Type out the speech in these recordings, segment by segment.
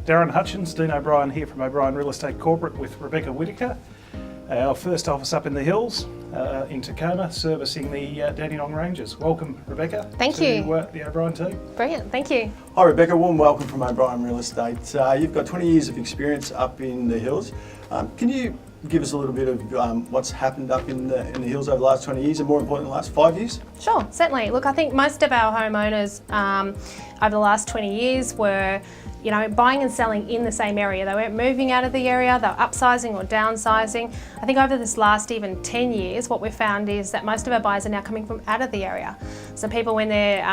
Darren Hutchins, Dean O'Brien here from OBrien Real Estate Corporate with Rebekah Whittaker. Our first office up in the hills in Tecoma, servicing the Dandenong Ranges. Welcome, Rebekah. Thank you. To the OBrien team. Brilliant, thank you. Hi Rebekah, warm welcome from OBrien Real Estate. You've got 20 years of experience up in the hills. Can you give us a little bit of what's happened up in the hills over the last 20 years and more importantly the last 5 years? Sure, certainly. Look, I think most of our homeowners over the last 20 years were buying and selling in the same area. They weren't moving out of the area, they were upsizing or downsizing. I think over this last even 10 years, what we've found is that most of our buyers are now coming from out of the area. So people when they're,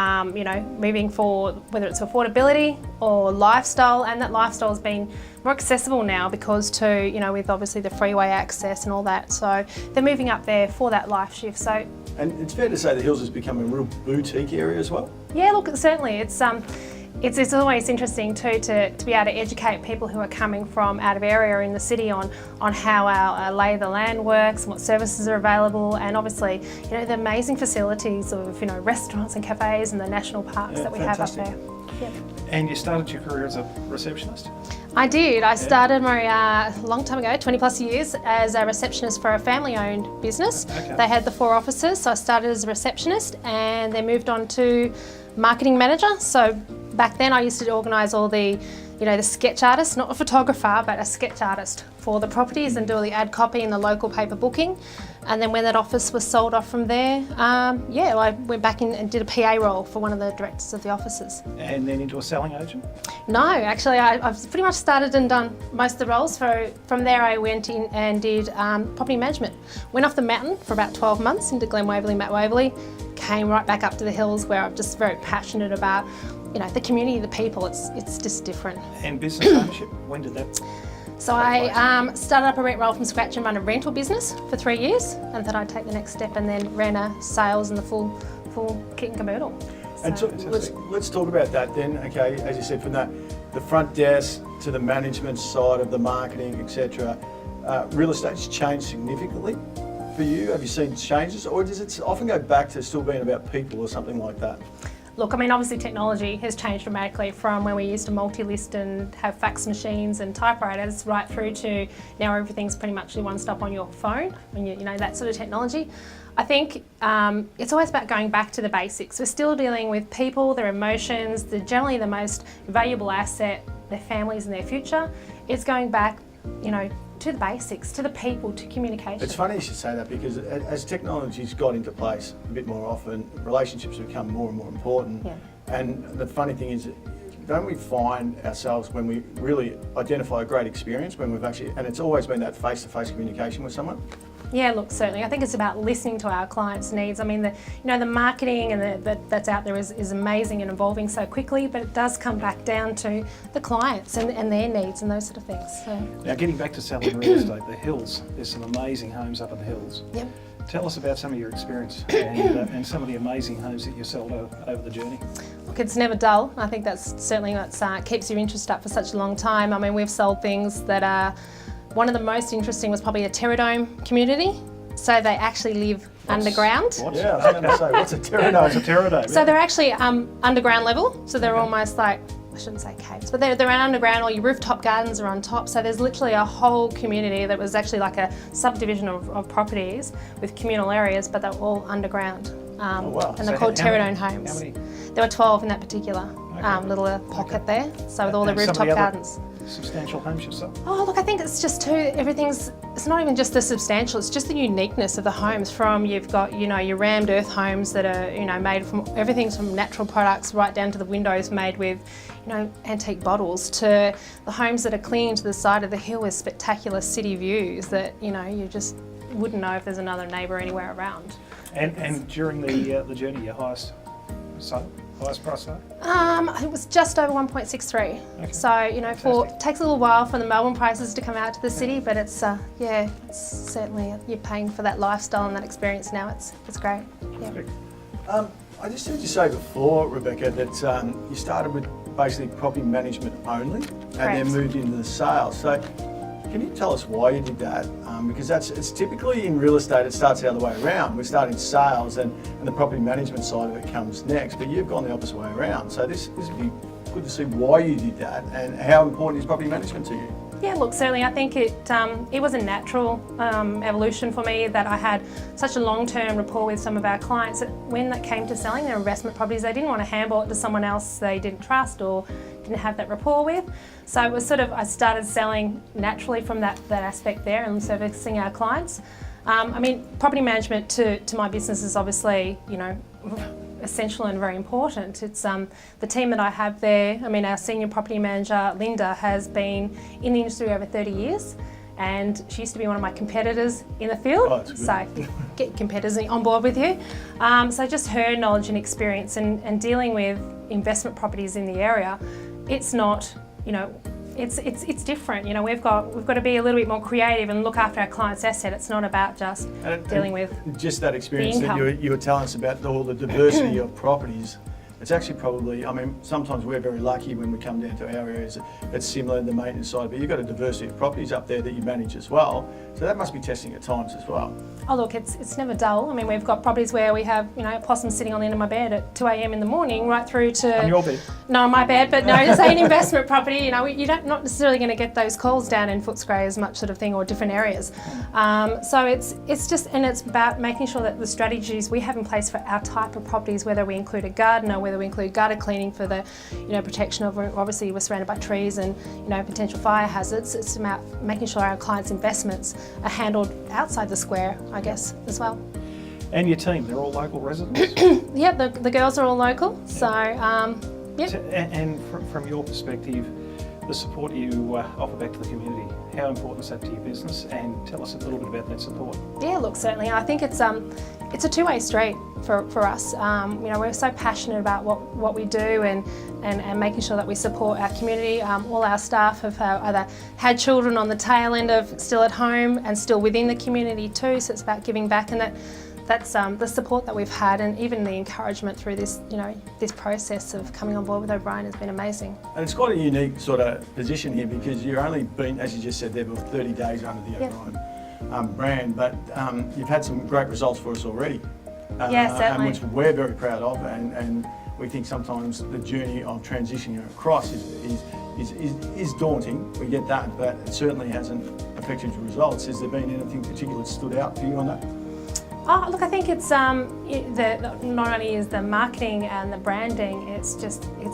moving for, whether it's affordability or lifestyle, and that lifestyle has been more accessible now because with obviously the freeway access and all that. So they're moving up there for that life shift. So, and it's fair to say the hills has become a real boutique area as well? Yeah, look, certainly. It's always interesting too to be able to educate people who are coming from out of area in the city on how our lay of the land works, what services are available, and obviously the amazing facilities of restaurants and cafes and the national parks that we fantastic. have up there. Yep. And you started your career as a receptionist? I did. I started my long time ago, 20 plus years, as a receptionist for a family-owned business. Okay. They had the 4 offices, so I started as a receptionist and then moved on to marketing manager. So back then I used to organise all the sketch artists, not a photographer, but a sketch artist for the properties and do all the ad copy and the local paper booking. And then when that office was sold off from there, I went back in and did a PA role for one of the directors of the offices. And then into a selling agent? No, actually I've pretty much started and done most of the roles. From there I went in and did property management. Went off the mountain for about 12 months into Glen Waverley, Matt Waverley, came right back up to the hills where I'm just very passionate about the community, the people. It's just different. And business ownership, when did that? So I started up a rent roll from scratch and run a rental business for 3 years, and thought I'd take the next step and then ran a sales and the full kit and caboodle. And so let's talk about that then. Okay, as you said, from the front desk to the management side of the marketing, etc. Real estate's changed significantly for you. Have you seen changes, or does it often go back to still being about people or something like that? Look, I mean, obviously technology has changed dramatically from when we used to multi-list and have fax machines and typewriters right through to now everything's pretty much one stop on your phone, when that sort of technology. I think it's always about going back to the basics. We're still dealing with people, their emotions, generally the most valuable asset, their families and their future. It's going back, to the basics, to the people, to communication. It's funny you should say that because as technology's got into place a bit more often, relationships become more and more important. Yeah. And the funny thing is, don't we find ourselves when we really identify a great experience, when we've actually, and it's always been that face-to-face communication with someone? Yeah, look, certainly. I think it's about listening to our clients' needs. I mean, the marketing and that's out there is amazing and evolving so quickly, but it does come back down to the clients and their needs and those sort of things. So. Now, getting back to selling real estate, the hills, there's some amazing homes up in the hills. Yep. Tell us about some of your experience and some of the amazing homes that you sold over the journey. Look, it's never dull. I think that's certainly what keeps your interest up for such a long time. I mean, we've sold things that are, one of the most interesting was probably a terradome community. So they actually live underground. Yeah, I was going to say, what's a terradome? What's a terradome? So they're actually underground level. So they're almost like, I shouldn't say caves, but they're underground, or your rooftop gardens are on top. So there's literally a whole community that was actually like a subdivision of properties with communal areas, but they're all underground. Wow. And they're called terradome homes. How many? There were 12 in that particular little pocket there. So with all the rooftop gardens. Substantial homes yourself? Oh, look, I think it's just it's not even just the substantial, it's just the uniqueness of the homes. From, you've got, your rammed earth homes that are, made from, everything's from natural products right down to the windows made with, antique bottles, to the homes that are clinging to the side of the hill with spectacular city views that, you just wouldn't know if there's another neighbour anywhere around. And during the journey, your highest price sale? It was just over 1.63. Okay. So, it takes a little while for the Melbourne prices to come out to the city, but it's it's certainly, you're paying for that lifestyle and that experience now. It's great. Yeah. I just heard you say before, Rebekah, that you started with basically property management only and then moved into the sales. So can you tell us why you did that? Because it's typically in real estate, it starts the other way around. We start in sales and the property management side of it comes next, but you've gone the opposite way around. So this would be good to see why you did that and how important is property management to you. Yeah, look, certainly I think it was a natural evolution for me that I had such a long-term rapport with some of our clients that when it came to selling their investment properties, they didn't want to handball it to someone else they didn't trust or didn't have that rapport with. So it was sort of, I started selling naturally from that aspect there and servicing our clients. I mean, property management to my business is obviously, you know, essential and very important. It's the team that I have there. I mean, our senior property manager, Olinda, has been in the industry over 30 years, and she used to be one of my competitors in the field. Oh, that's good. So get competitors on board with you. So just her knowledge and experience and dealing with investment properties in the area, it's not, you know, it's different. You know, we've got to be a little bit more creative and look after our clients' asset. It's not about just dealing with just that experience that you were telling us about all the diversity of properties. It's actually probably, I mean, sometimes we're very lucky when we come down to our areas, it's similar in the maintenance side, but you've got a diversity of properties up there that you manage as well. So that must be testing at times as well. Oh look, it's never dull. I mean, we've got properties where we have, you know, possums sitting on the end of my bed at 2 a.m. in the morning, right through to... On your bed? No, on my bed, but no, say an investment property, you know, you're not necessarily going to get those calls down in Footscray as much sort of thing, or different areas. So it's just, and it's about making sure that the strategies we have in place for our type of properties, whether we include a garden or whether we include gutter cleaning for the, you know, protection of, obviously we're surrounded by trees and, you know, potential fire hazards. It's about making sure our clients' investments are handled outside the square, I guess, as well. And your team, they're all local residents? Yep, the girls are all local, so, yep. And from your perspective, the support you offer back to the community, how important is that to your business? And tell us a little bit about that support. Yeah, look, certainly. I think it's a two-way street for us. You know, we're so passionate about what we do and making sure that we support our community. All our staff have either had children on the tail end of still at home and still within the community too, so it's about giving back, and that's the support that we've had, and even the encouragement through this, you know, this process of coming on board with OBrien has been amazing. And it's quite a unique sort of position here because you've only been, as you just said there, for 30 days under the OBrien brand, but you've had some great results for us already. Yeah, certainly. And which we're very proud of, and we think sometimes the journey of transitioning across is daunting. We get that, but it certainly hasn't affected your results. Has there been anything particular that stood out for you on that? Oh, look, I think it's not only is the marketing and the branding, it's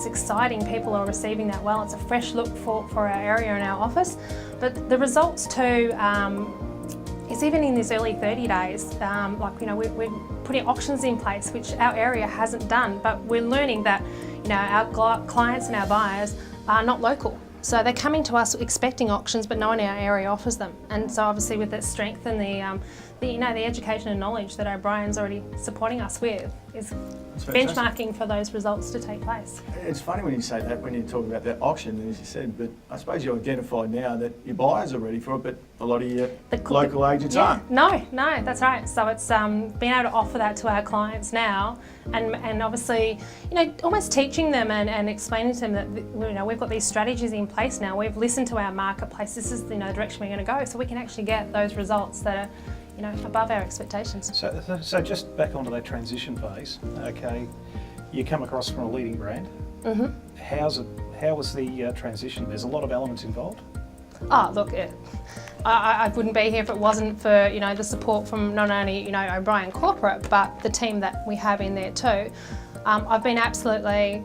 exciting. People are receiving that well. It's a fresh look for our area and our office. But the results too, is even in these early 30 days, like, you know, we're putting auctions in place, which our area hasn't done, but we're learning that, you know, our clients and our buyers are not local. So they're coming to us expecting auctions, but no one in our area offers them. And so obviously with that strength and the you know, the education and knowledge that OBrien's already supporting us with is benchmarking for those results to take place. It's funny when you say that, when you talk about that auction, as you said, but I suppose you identified now that your buyers are ready for it, but a lot of your local agents aren't. No, that's right. So it's being able to offer that to our clients now, and obviously, you know, almost teaching them and explaining to them that, you know, we've got these strategies in place now. We've listened to our marketplace. This is, you know, the direction we're going to go, so we can actually get those results that are, you know, above our expectations. So just back onto that transition phase, okay, you come across from a leading brand. Mm-hmm. How was the transition? There's a lot of elements involved. Oh, look, I wouldn't be here if it wasn't for, you know, the support from not only, you know, OBrien corporate, but the team that we have in there too. I've been absolutely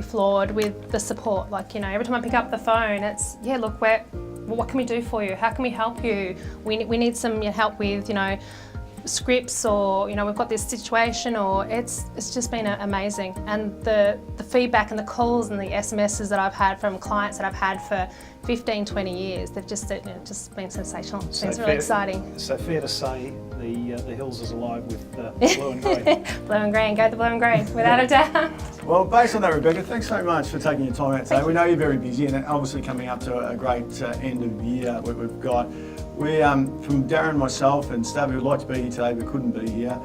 floored with the support. Like, you know, every time I pick up the phone, it's, yeah, look, what can we do for you? How can we help you? We need some help with, you know, scripts, or, you know, we've got this situation, or it's just been amazing. And the feedback and the calls and the SMSs that I've had from clients that I've had for 15, 20 years, they've just, you know, just been sensational. It's really exciting. So fair to say the hills is alive with blue and grey. Blue and grey, and go the blue and grey, without a doubt. Well, based on that, Rebekah, thanks so much for taking your time out today. We know you're very busy, and obviously coming up to a great end of the year we've got. We, from Darren, myself and Stav, who'd like to be here today but couldn't be here,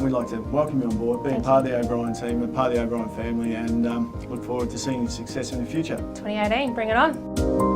we'd like to welcome you on board, being part of the OBrien team and part of the OBrien family, and look forward to seeing your success in the future. 2018, bring it on.